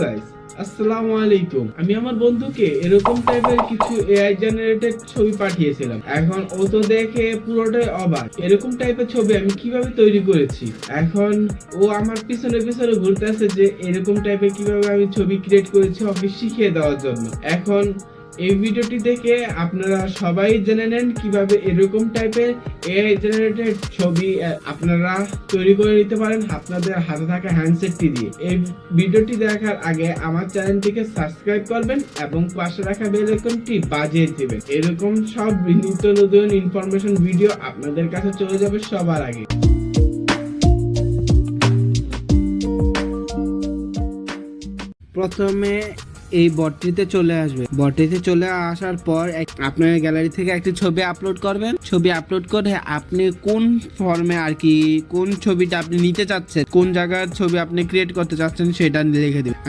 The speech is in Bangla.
গাইস, আসসালামু আলাইকুম। আমি আমার বন্ধুকে এরকম টাইপের কিছু এআই জেনারেটেড ছবি পাঠিয়েছিলাম। এখন ও তো দেখে পুরোটাই অবাক, এরকম টাইপের ছবি আমি কিভাবে তৈরি করেছি। এখন ও আমার পিছনে পিছনে ঘুরতে আছে যে এরকম টাইপের কিভাবে আমি ছবি ক্রিয়েট করেছি ওকে শিখিয়ে দেওয়ার জন্য। এখন এই ভিডিওটি দেখে আপনারা সবাই জেনে নেন কিভাবে এরকম টাইপের এআই জেনারেটেড ছবি আপনারা তৈরি করে নিতে পারেন আপনাদের হাতে থাকা হ্যান্ডসেটটি দিয়ে। এই ভিডিওটি দেখার আগে আমার চ্যানেলটিকে সাবস্ক্রাইব করবেন এবং পাশে রাখা বেল আইকনটি বাজিয়ে দিবেন। এরকম সব নিত্য নতুন ইনফরমেশন ভিডিও আপনাদের কাছে চলে যাবে সবার আগে। প্রথমে এই বটটিতে চলে আসবে। বটটিতে চলে আসার পর আপনার গ্যালারি থেকে একটি ছবি আপলোড করবেন। ছবি আপলোড করে আপনি কোন ফর্মে আর কি কোন ছবিটা আপনি নিতে চাচ্ছেন, কোন জায়গার ছবি আপনি ক্রিয়েট করতে চাচ্ছেন সেটা লিখে দিবেন।